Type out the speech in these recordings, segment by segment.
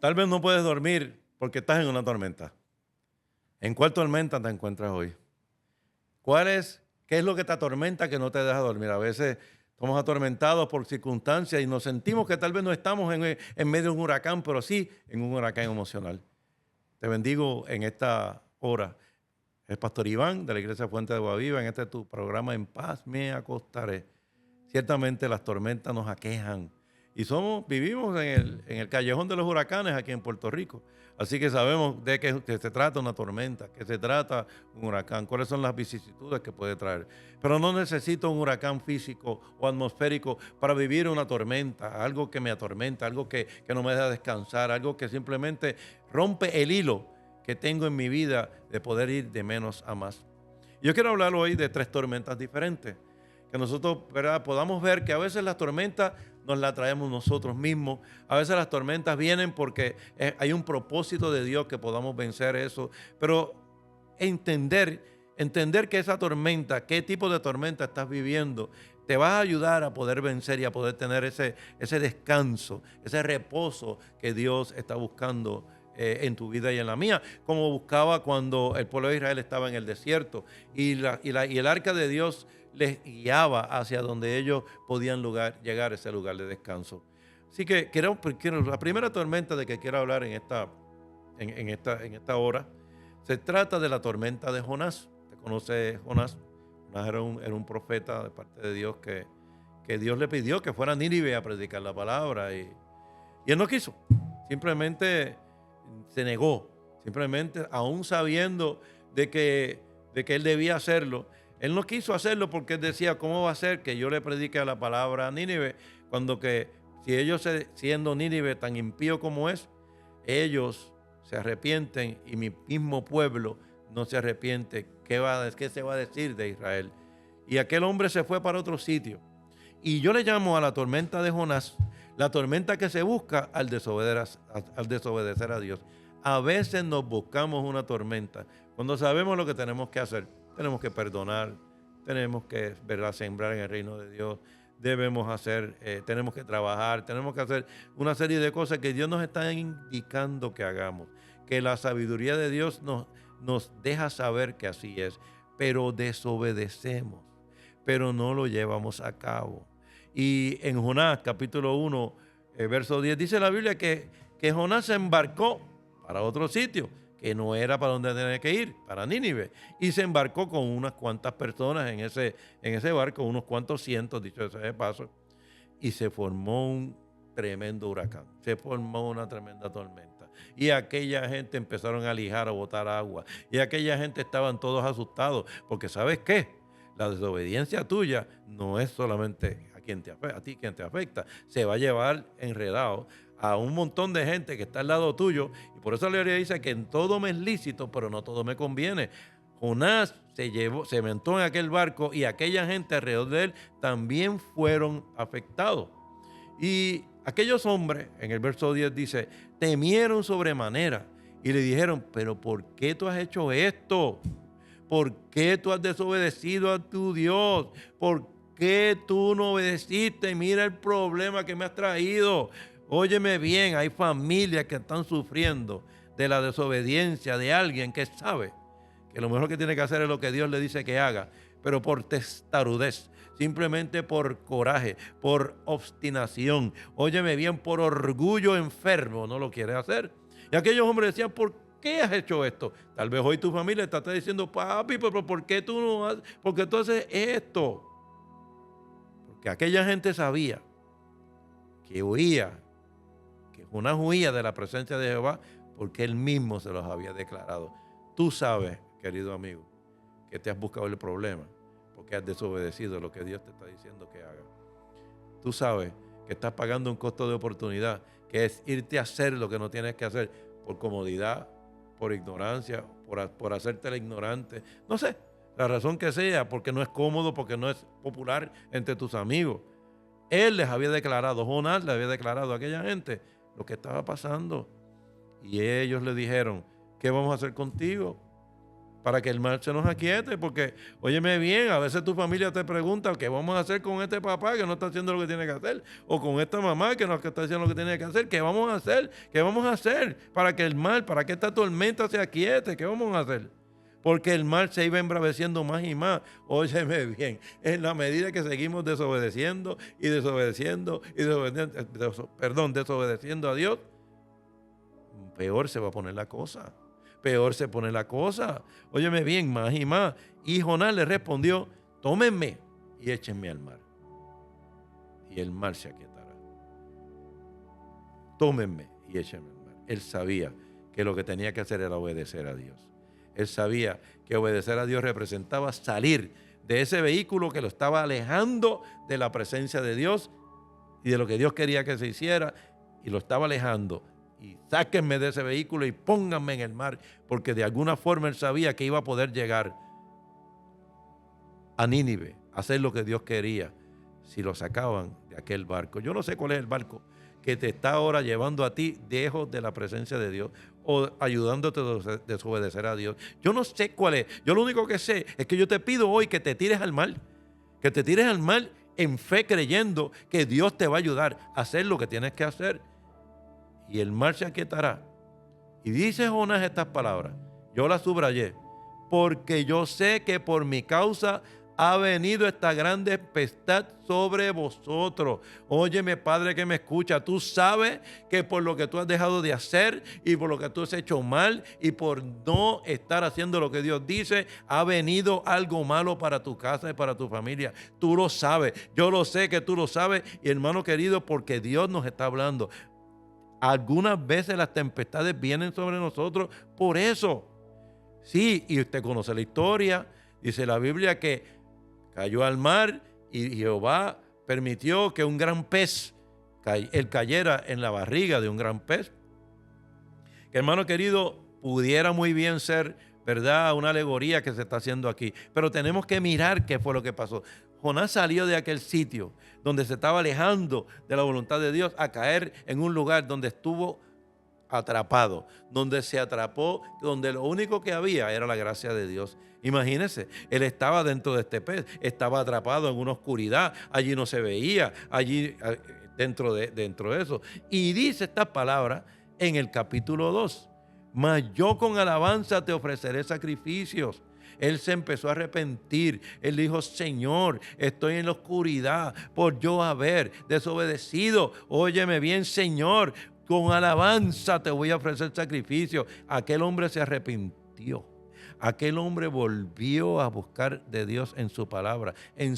Tal vez no puedes dormir porque estás en una tormenta. ¿En cuál tormenta te encuentras hoy? ¿Qué es lo que te atormenta que no te deja dormir? A veces estamos atormentados por circunstancias y nos sentimos que tal vez no estamos en medio de un huracán, pero sí en un huracán emocional. Te bendigo en esta hora. El pastor Iván de la Iglesia Fuente de Agua Viva, en este tu programa En Paz Me Acostaré. Ciertamente las tormentas nos aquejan y vivimos en el callejón de los huracanes aquí en Puerto Rico. Así que sabemos de que se trata una tormenta, que se trata un huracán, cuáles son las vicisitudes que puede traer. Pero no necesito un huracán físico o atmosférico para vivir una tormenta, algo que me atormenta, algo que no me deja descansar, algo que simplemente rompe el hilo que tengo en mi vida de poder ir de menos a más. Yo quiero hablar hoy de 3 tormentas diferentes, que nosotros, ¿verdad?, podamos ver que a veces las tormentas nos las traemos nosotros mismos, a veces las tormentas vienen porque hay un propósito de Dios que podamos vencer eso, pero entender que esa tormenta, qué tipo de tormenta estás viviendo, te va a ayudar a poder vencer y a poder tener ese descanso, ese reposo que Dios está buscando en tu vida y en la mía, como buscaba cuando el pueblo de Israel estaba en el desierto y el arca de Dios les guiaba hacia donde ellos podían llegar a ese lugar de descanso. Así que la primera tormenta de que quiero hablar en esta hora, se trata de la tormenta de Jonás. ¿Te conoce Jonás? Jonás era un profeta de parte de Dios que Dios le pidió que fuera a Nínive a predicar la palabra y él no quiso. Simplemente se negó. Simplemente, aún sabiendo de que él debía hacerlo, él no quiso hacerlo porque él decía, ¿cómo va a ser que yo le predique la palabra a Nínive cuando que si ellos siendo Nínive tan impío como es, ellos se arrepienten y mi mismo pueblo no se arrepiente? ¿Qué se va a decir de Israel? Y aquel hombre se fue para otro sitio. Y yo le llamo a la tormenta de Jonás la tormenta que se busca al desobedecer a Dios. A veces nos buscamos una tormenta cuando sabemos lo que tenemos que hacer. Tenemos que perdonar, tenemos que, ¿verdad?, sembrar en el reino de Dios, tenemos que trabajar, tenemos que hacer una serie de cosas que Dios nos está indicando que hagamos, que la sabiduría de Dios nos deja saber que así es, pero desobedecemos, pero no lo llevamos a cabo. Y en Jonás, capítulo 1, verso 10, dice la Biblia que Jonás se embarcó para otro sitio, que no era para donde tenía que ir, para Nínive. Y se embarcó con unas cuantas personas en ese barco, unos cuantos cientos, dicho sea de paso, y se formó un tremendo huracán, se formó una tremenda tormenta. Y aquella gente empezaron a lijar, a botar agua. Y aquella gente estaban todos asustados, porque ¿sabes qué? La desobediencia tuya no es solamente a ti quien te afecta, se va a llevar enredado a un montón de gente que está al lado tuyo, y por eso la Biblia dice que en todo me es lícito, pero no todo me conviene. Jonás se montó en aquel barco y aquella gente alrededor de él también fueron afectados. Y aquellos hombres, en el verso 10 dice, temieron sobremanera y le dijeron, pero ¿por qué tú has hecho esto? ¿Por qué tú has desobedecido a tu Dios? ¿Por qué tú no obedeciste? Mira el problema que me has traído. Óyeme bien, hay familias que están sufriendo de la desobediencia de alguien que sabe que lo mejor que tiene que hacer es lo que Dios le dice que haga, pero por testarudez, simplemente por coraje, por obstinación, óyeme bien, por orgullo enfermo, no lo quiere hacer. Y aquellos hombres decían, ¿por qué has hecho esto? Tal vez hoy tu familia te está diciendo, papi, pero ¿por qué tú no haces? ¿Por qué tú haces esto? Porque aquella gente sabía que Jonás huía de la presencia de Jehová porque él mismo se los había declarado. Tú sabes, querido amigo, que te has buscado el problema porque has desobedecido lo que Dios te está diciendo que haga. Tú sabes que estás pagando un costo de oportunidad, que es irte a hacer lo que no tienes que hacer por comodidad, por ignorancia, por hacerte la ignorante. No sé, la razón que sea, porque no es cómodo, porque no es popular entre tus amigos. Él les había declarado, Jonás le había declarado a aquella gente lo que estaba pasando. Y ellos le dijeron, ¿qué vamos a hacer contigo? para que el mal se nos aquiete, porque, óyeme bien, a veces tu familia te pregunta qué vamos a hacer con este papá que no está haciendo lo que tiene que hacer, o con esta mamá que no está haciendo lo que tiene que hacer. ¿Qué vamos a hacer? ¿Qué vamos a hacer para que el mal, para que esta tormenta se aquiete? ¿Qué vamos a hacer? Porque el mal se iba embraveciendo más y más. Óyeme bien, en la medida que seguimos desobedeciendo y desobedeciendo y desobedeciendo a Dios, peor se va a poner la cosa. Peor se pone la cosa. Óyeme bien, más y más. Y Jonás le respondió: tómenme y échenme al mar, y el mar se aquietará. Tómenme y échenme al mar. Él sabía que lo que tenía que hacer era obedecer a Dios. Él sabía que obedecer a Dios representaba salir de ese vehículo que lo estaba alejando de la presencia de Dios y de lo que Dios quería que se hiciera, y lo estaba alejando. Y sáquenme de ese vehículo y pónganme en el mar, porque de alguna forma él sabía que iba a poder llegar a Nínive, a hacer lo que Dios quería, si lo sacaban de aquel barco. Yo no sé cuál es el barco que te está ahora llevando a ti lejos de la presencia de Dios, o ayudándote a desobedecer a Dios. Yo no sé cuál es. Yo lo único que sé es que yo te pido hoy que te tires al mar, que te tires al mar en fe, creyendo que Dios te va a ayudar a hacer lo que tienes que hacer, y el mar se aquietará. Y dice Jonás estas palabras, yo las subrayé: porque yo sé que por mi causa ha venido esta gran tempestad sobre vosotros. Óyeme, Padre que me escucha, tú sabes que por lo que tú has dejado de hacer y por lo que tú has hecho mal y por no estar haciendo lo que Dios dice, ha venido algo malo para tu casa y para tu familia. Tú lo sabes, yo lo sé que tú lo sabes, y hermano querido, porque Dios nos está hablando. Algunas veces las tempestades vienen sobre nosotros por eso. Sí, y usted conoce la historia. Dice la Biblia que cayó al mar y Jehová permitió que un gran pez, él cayera en la barriga de un gran pez. Que, hermano querido, pudiera muy bien ser, ¿verdad?, una alegoría que se está haciendo aquí. Pero tenemos que mirar qué fue lo que pasó. Jonás salió de aquel sitio donde se estaba alejando de la voluntad de Dios a caer en un lugar donde estuvo atrapado, donde se atrapó, donde lo único que había era la gracia de Dios. Imagínense, él estaba dentro de este pez, estaba atrapado en una oscuridad, allí no se veía, allí dentro de eso. Y dice estas palabras en el capítulo 2: mas yo con alabanza te ofreceré sacrificios. Él se empezó a arrepentir. Él dijo: Señor, estoy en la oscuridad por yo haber desobedecido. Óyeme bien, Señor, con alabanza te voy a ofrecer sacrificio. Aquel hombre se arrepintió. Aquel hombre volvió a buscar de Dios en su palabra, en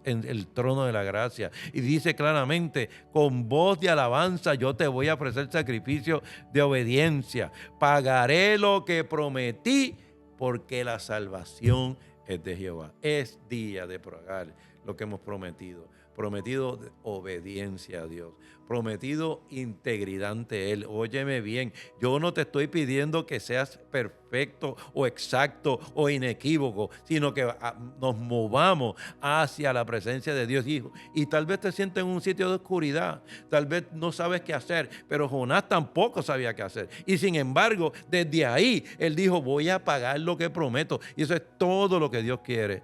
el trono de la gracia. Y dice claramente: con voz de alabanza yo te voy a ofrecer sacrificio de obediencia. Pagaré lo que prometí, porque la salvación es de Jehová. Es día de pagar lo que hemos prometido. Prometido obediencia a Dios, prometido integridad ante Él. Óyeme bien, yo no te estoy pidiendo que seas perfecto o exacto o inequívoco, sino que nos movamos hacia la presencia de Dios, hijo. Y tal vez te sientes en un sitio de oscuridad, tal vez no sabes qué hacer, pero Jonás tampoco sabía qué hacer. Y sin embargo, desde ahí, él dijo: voy a pagar lo que prometo. Y eso es todo lo que Dios quiere.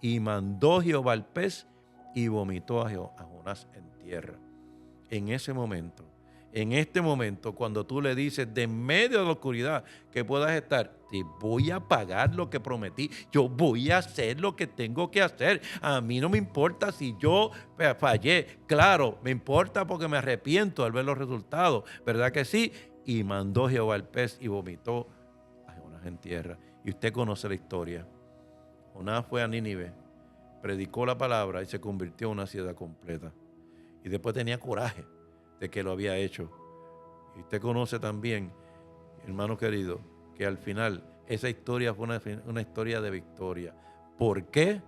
Y mandó Jehová al pez y vomitó a Jonás en tierra. En ese momento, en este momento, cuando tú le dices de medio de la oscuridad que puedas estar, te voy a pagar lo que prometí, yo voy a hacer lo que tengo que hacer. A mí no me importa si yo fallé, claro, me importa porque me arrepiento al ver los resultados, ¿verdad que sí? Y mandó Jehová al pez y vomitó a Jonás en tierra. Y usted conoce la historia. Jonás fue a Nínive, predicó la palabra y se convirtió en una ciudad completa. Y después tenía coraje de que lo había hecho. Y usted conoce también, hermano querido, que al final esa historia fue una historia de victoria. ¿Por qué?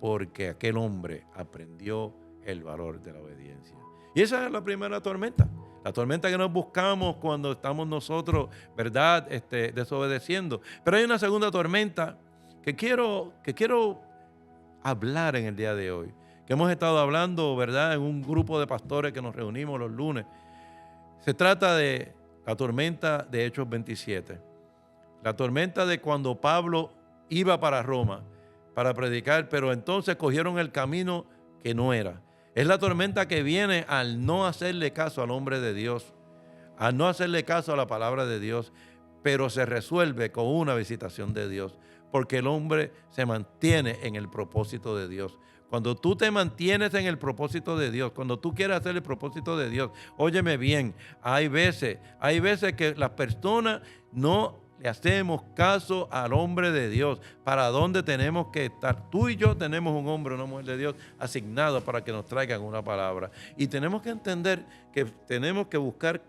Porque aquel hombre aprendió el valor de la obediencia. Y esa es la primera tormenta. La tormenta que nos buscamos cuando estamos nosotros, ¿verdad?, desobedeciendo. Pero hay una segunda tormenta que quiero hablar en el día de hoy, que hemos estado hablando, ¿verdad?, en un grupo de pastores que nos reunimos los lunes. Se trata de la tormenta de Hechos 27. La tormenta de cuando Pablo iba para Roma para predicar, pero entonces cogieron el camino que no era. Es la tormenta que viene al no hacerle caso al hombre de Dios, al no hacerle caso a la palabra de Dios, pero se resuelve con una visitación de Dios, porque el hombre se mantiene en el propósito de Dios. Cuando tú te mantienes en el propósito de Dios, cuando tú quieres hacer el propósito de Dios, óyeme bien, hay veces que las personas no le hacemos caso al hombre de Dios. ¿Para dónde tenemos que estar? Tú y yo tenemos un hombre, una mujer de Dios asignado para que nos traigan una palabra. Y tenemos que entender que tenemos que buscar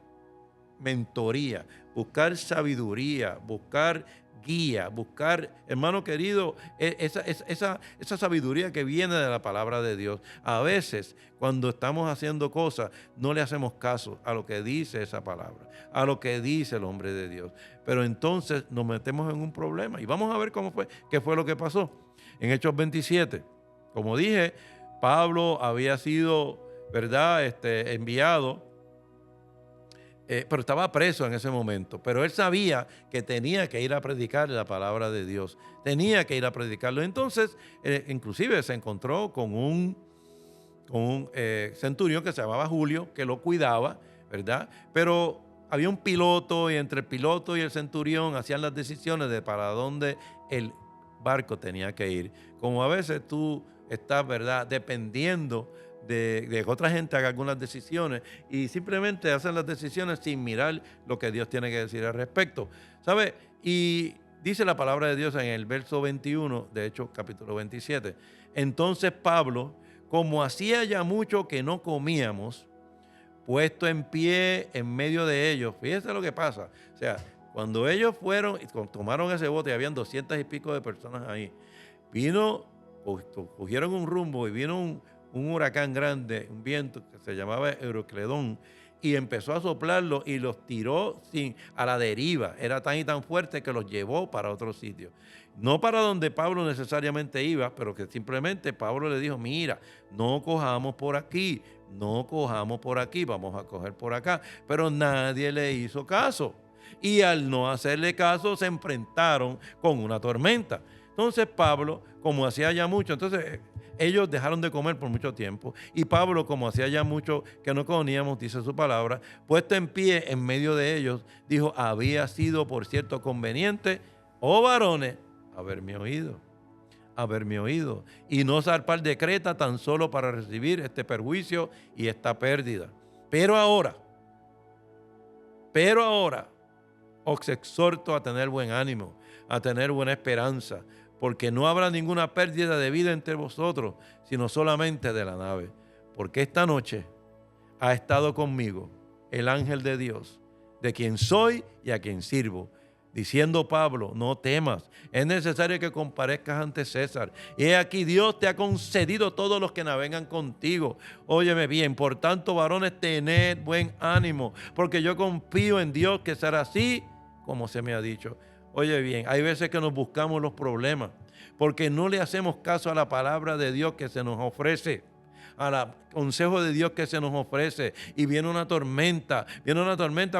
mentoría, buscar sabiduría, buscar guía, buscar, hermano querido, esa sabiduría que viene de la palabra de Dios. A veces, cuando estamos haciendo cosas, no le hacemos caso a lo que dice esa palabra, a lo que dice el hombre de Dios. Pero entonces nos metemos en un problema. Y vamos a ver qué fue lo que pasó. En Hechos 27, como dije, Pablo había sido, ¿verdad?, enviado, pero estaba preso en ese momento. Pero él sabía que tenía que ir a predicar la palabra de Dios. Tenía que ir a predicarlo. Entonces, inclusive se encontró con un centurión que se llamaba Julio, que lo cuidaba, ¿verdad? Pero había un piloto y entre el piloto y el centurión hacían las decisiones de para dónde el barco tenía que ir. Como a veces tú estás, ¿verdad?, dependiendo de que otra gente haga algunas decisiones y simplemente hacen las decisiones sin mirar lo que Dios tiene que decir al respecto, ¿sabe? Y dice la palabra de Dios en el verso 21, de Hechos capítulo 27. Entonces Pablo, como hacía ya mucho que no comíamos, puesto en pie en medio de ellos, fíjese lo que pasa, o sea, cuando ellos fueron y tomaron ese bote y habían 200 y pico de personas ahí, cogieron un rumbo y vino un huracán grande, un viento que se llamaba Eurocledón, y empezó a soplarlo y los tiró a la deriva. Era tan y tan fuerte que los llevó para otro sitio. No para donde Pablo necesariamente iba, pero que simplemente Pablo le dijo, mira, no cojamos por aquí, vamos a coger por acá. Pero nadie le hizo caso. Y al no hacerle caso se enfrentaron con una tormenta. Entonces Pablo, como hacía ya mucho, ellos dejaron de comer por mucho tiempo y Pablo, como hacía ya mucho que no comíamos, dice su palabra, puesto en pie en medio de ellos, dijo, había sido por cierto conveniente, oh varones, haberme oído y no zarpar de Creta tan solo para recibir este perjuicio y esta pérdida. Pero ahora, os exhorto a tener buen ánimo, a tener buena esperanza, porque no habrá ninguna pérdida de vida entre vosotros, sino solamente de la nave. Porque esta noche ha estado conmigo el ángel de Dios, de quien soy y a quien sirvo, diciendo Pablo, no temas, es necesario que comparezcas ante César. Y he aquí, Dios te ha concedido todos los que navegan contigo. Óyeme bien, por tanto, varones, tened buen ánimo, porque yo confío en Dios que será así como se me ha dicho. Oye bien, hay veces que nos buscamos los problemas porque no le hacemos caso a la palabra de Dios que se nos ofrece, al consejo de Dios que se nos ofrece, y viene una tormenta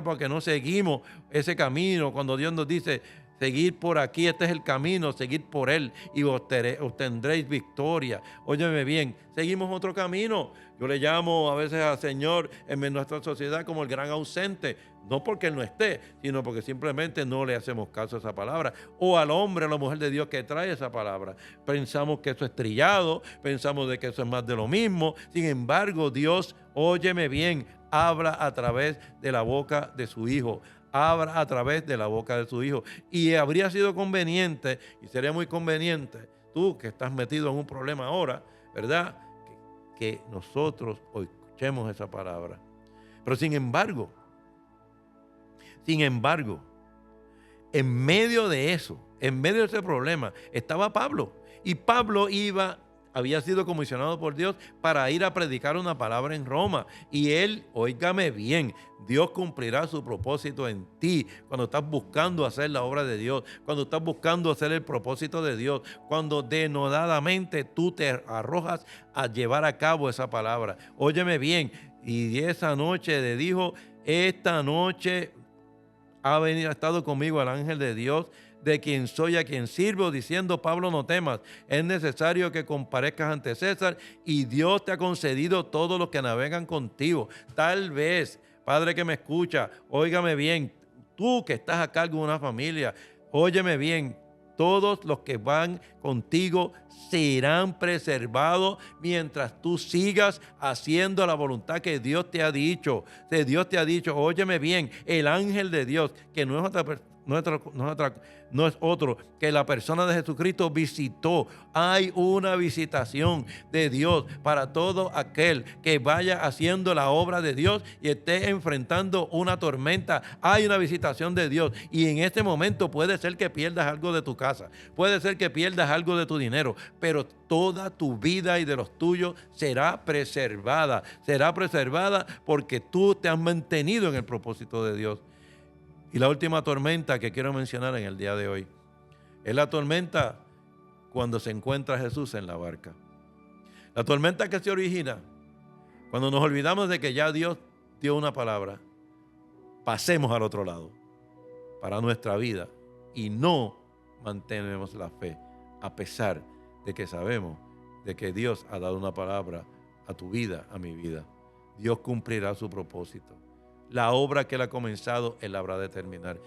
porque no seguimos ese camino. Cuando Dios nos dice, seguir por aquí, este es el camino, seguir por él y obtendréis victoria. Óyeme bien, seguimos otro camino. Yo le llamo a veces al Señor en nuestra sociedad como el gran ausente, no porque Él no esté, sino porque simplemente no le hacemos caso a esa palabra, o al hombre, a la mujer de Dios que trae esa palabra. Pensamos que eso es trillado, pensamos de que eso es más de lo mismo. Sin embargo, Dios, óyeme bien, habla a través de la boca de su Hijo. Habla a través de la boca de su Hijo. Y habría sido conveniente, y sería muy conveniente, tú que estás metido en un problema ahora, ¿verdad?, que nosotros hoy escuchemos esa palabra. Pero sin embargo, en medio de eso, en medio de ese problema, estaba Pablo. Y Pablo había sido comisionado por Dios para ir a predicar una palabra en Roma. Y él, óigame bien, Dios cumplirá su propósito en ti cuando estás buscando hacer la obra de Dios, cuando estás buscando hacer el propósito de Dios, cuando denodadamente tú te arrojas a llevar a cabo esa palabra. Óyeme bien, y esa noche le dijo, esta noche ha estado conmigo el ángel de Dios, de quien soy, a quien sirvo, diciendo, Pablo, no temas, es necesario que comparezcas ante César y Dios te ha concedido todos los que navegan contigo. Tal vez, Padre que me escucha, óigame bien, tú que estás a cargo de una familia, óyeme bien, todos los que van contigo serán preservados mientras tú sigas haciendo la voluntad que Dios te ha dicho. Que Dios te ha dicho, óyeme bien, el ángel de Dios, que no es otra persona, no es otro que la persona de Jesucristo visitó. Hay una visitación de Dios para todo aquel que vaya haciendo la obra de Dios y esté enfrentando una tormenta. Hay una visitación de Dios y en este momento puede ser que pierdas algo de tu casa, puede ser que pierdas algo de tu dinero, pero toda tu vida y de los tuyos será preservada porque tú te has mantenido en el propósito de Dios. Y la última tormenta que quiero mencionar en el día de hoy es la tormenta cuando se encuentra Jesús en la barca. La tormenta que se origina cuando nos olvidamos de que ya Dios dio una palabra. Pasemos al otro lado para nuestra vida y no mantenemos la fe a pesar de que sabemos de que Dios ha dado una palabra a tu vida, a mi vida. Dios cumplirá su propósito. La obra que Él ha comenzado, Él la habrá de terminar.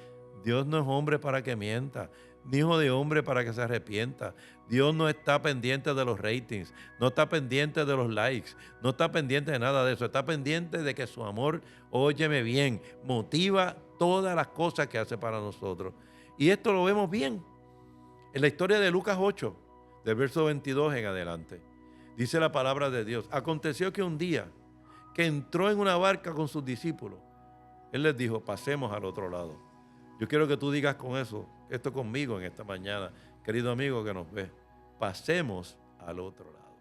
Dios no es hombre para que mienta, ni hijo de hombre para que se arrepienta. Dios no está pendiente de los ratings, no está pendiente de los likes, no está pendiente de nada de eso. Está pendiente de que su amor, óyeme bien, motiva todas las cosas que hace para nosotros. Y esto lo vemos bien en la historia de Lucas 8, del verso 22 en adelante. Dice la palabra de Dios: aconteció que un día que entró en una barca con sus discípulos, Él les dijo, pasemos al otro lado. Yo quiero que tú digas con eso, esto conmigo en esta mañana, querido amigo que nos ve. Pasemos al otro lado.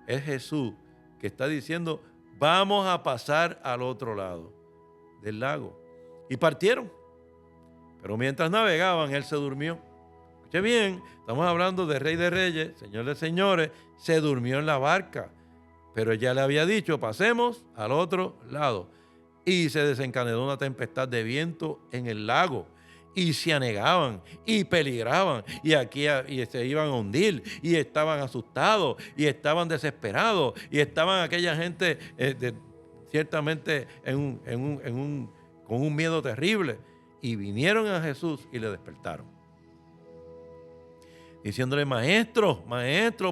Es Jesús que está diciendo, vamos a pasar al otro lado del lago. Y partieron. Pero mientras navegaban, Él se durmió. Escuche bien, estamos hablando de Rey de Reyes, Señor de Señores, se durmió en la barca. Pero ya le había dicho, pasemos al otro lado. Y se desencadenó una tempestad de viento en el lago. Y se anegaban y peligraban. Y se iban a hundir. Y estaban asustados. Y estaban desesperados. Y estaban aquella gente ciertamente con un miedo terrible. Y vinieron a Jesús y le despertaron. Diciéndole, maestro,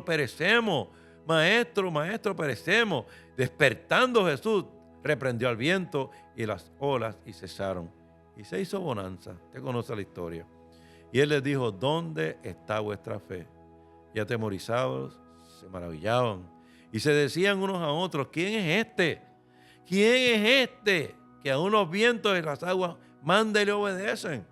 perecemos. Maestro, perecemos. Despertando Jesús, reprendió al viento y las olas y cesaron. Y se hizo bonanza. Usted conoce la historia. Y Él les dijo, ¿dónde está vuestra fe? Y atemorizados se maravillaban. Y se decían unos a otros, ¿quién es este? ¿Quién es este que aún los vientos y las aguas manda y le obedecen?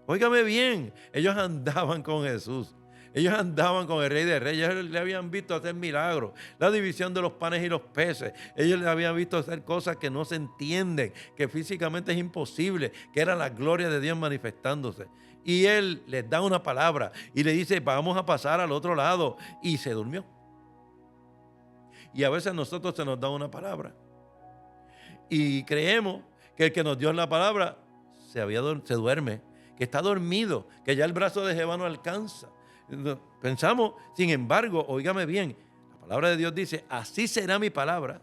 Óigame bien, ellos andaban con Jesús. Ellos andaban con el Rey de Reyes, ellos le habían visto hacer milagros, la división de los panes y los peces. Ellos le habían visto hacer cosas que no se entienden, que físicamente es imposible, que era la gloria de Dios manifestándose. Y Él les da una palabra y le dice, vamos a pasar al otro lado. Y se durmió. Y a veces a nosotros se nos da una palabra. Y creemos que el que nos dio la palabra se duerme, que está dormido, que ya el brazo de Jehová no alcanza. Pensamos, sin embargo, óigame bien, la palabra de Dios dice, así será mi palabra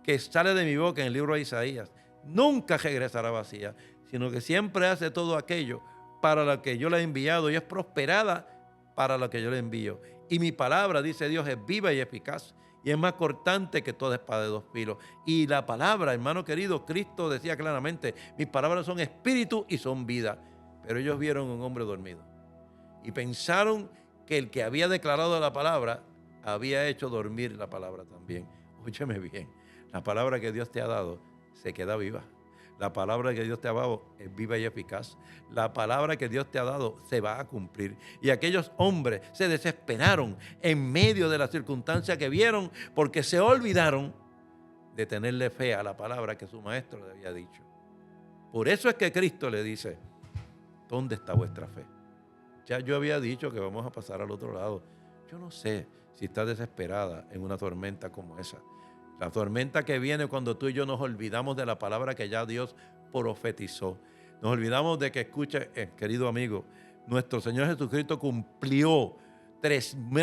que sale de mi boca en el libro de Isaías. Nunca regresará vacía, sino que siempre hace todo aquello para lo que yo le he enviado y es prosperada para lo que yo le envío. Y mi palabra, dice Dios, es viva y eficaz y es más cortante que toda espada de dos filos. Y la palabra, hermano querido, Cristo decía claramente, mis palabras son espíritu y son vida. Pero ellos vieron un hombre dormido y pensaron que el que había declarado la palabra había hecho dormir la palabra también. Óyeme bien, la palabra que Dios te ha dado se queda viva. La palabra que Dios te ha dado es viva y eficaz. La palabra que Dios te ha dado se va a cumplir. Y aquellos hombres se desesperaron en medio de la circunstancia que vieron porque se olvidaron de tenerle fe a la palabra que su maestro le había dicho. Por eso es que Cristo le dice, ¿dónde está vuestra fe? Ya yo había dicho que vamos a pasar al otro lado. Yo no sé si estás desesperada en una tormenta como esa. La tormenta que viene cuando tú y yo nos olvidamos de la palabra que ya Dios profetizó. Nos olvidamos de que, escucha, querido amigo, nuestro Señor Jesucristo cumplió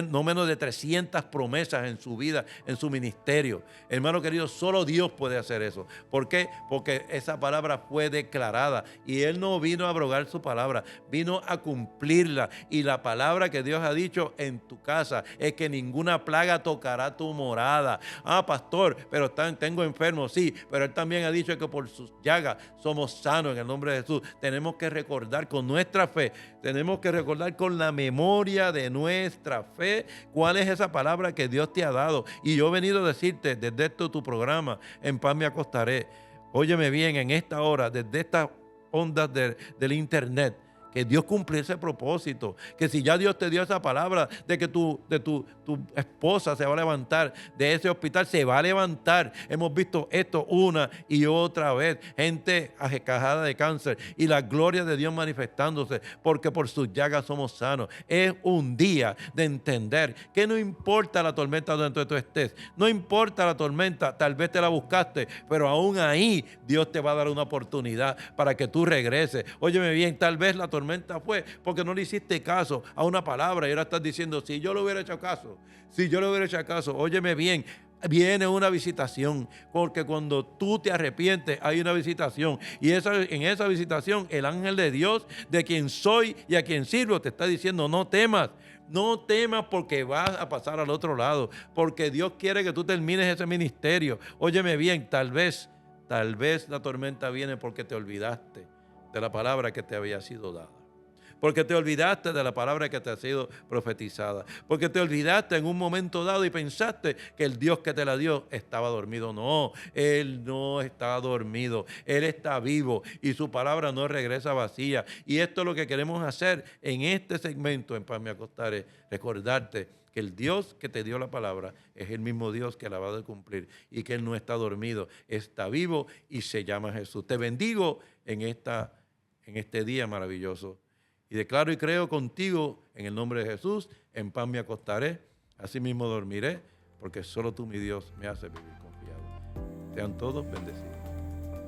no menos de 300 promesas en su vida, en su ministerio. Hermano querido, solo Dios puede hacer eso. ¿Por qué? Porque esa palabra fue declarada y Él no vino a abrogar su palabra, vino a cumplirla. Y la palabra que Dios ha dicho en tu casa es que ninguna plaga tocará tu morada. Ah, pastor, pero tengo enfermo, sí, pero Él también ha dicho que por sus llagas somos sanos en el nombre de Jesús. Tenemos que recordar con nuestra fe, tenemos que recordar con la memoria de nuestra fe cuál es esa palabra que Dios te ha dado. Y yo he venido a decirte desde tu programa, En Paz Me Acostaré, óyeme bien, en esta hora, desde estas ondas del internet, que Dios cumple ese propósito, que si ya Dios te dio esa palabra de que tu esposa se va a levantar de ese hospital, se va a levantar. Hemos visto esto una y otra vez, gente aquejada de cáncer y la gloria de Dios manifestándose, porque por sus llagas somos sanos. Es un día de entender que no importa la tormenta donde tú estés, no importa la tormenta, tal vez te la buscaste, pero aún ahí Dios te va a dar una oportunidad para que tú regreses. Óyeme bien, tal vez la tormenta fue porque no le hiciste caso a una palabra y ahora estás diciendo, si yo le hubiera hecho caso, óyeme bien, viene una visitación, porque cuando tú te arrepientes hay una visitación y en esa visitación el ángel de Dios, de quien soy y a quien sirvo, te está diciendo, no temas. No temas porque vas a pasar al otro lado, porque Dios quiere que tú termines ese ministerio. Óyeme bien, tal vez la tormenta viene porque te olvidaste de la palabra que te había sido dada, porque te olvidaste de la palabra que te ha sido profetizada, porque te olvidaste en un momento dado y pensaste que el Dios que te la dio estaba dormido. No, Él no está dormido, Él está vivo y su palabra no regresa vacía. Y esto es lo que queremos hacer en este segmento, En Paz Me Acostaré, recordarte que el Dios que te dio la palabra es el mismo Dios que la va a cumplir y que Él no está dormido, está vivo y se llama Jesús. Te bendigo en este día maravilloso. Y declaro y creo contigo en el nombre de Jesús, en paz me acostaré, así mismo dormiré, porque solo tú, mi Dios, me haces vivir confiado. Sean todos bendecidos.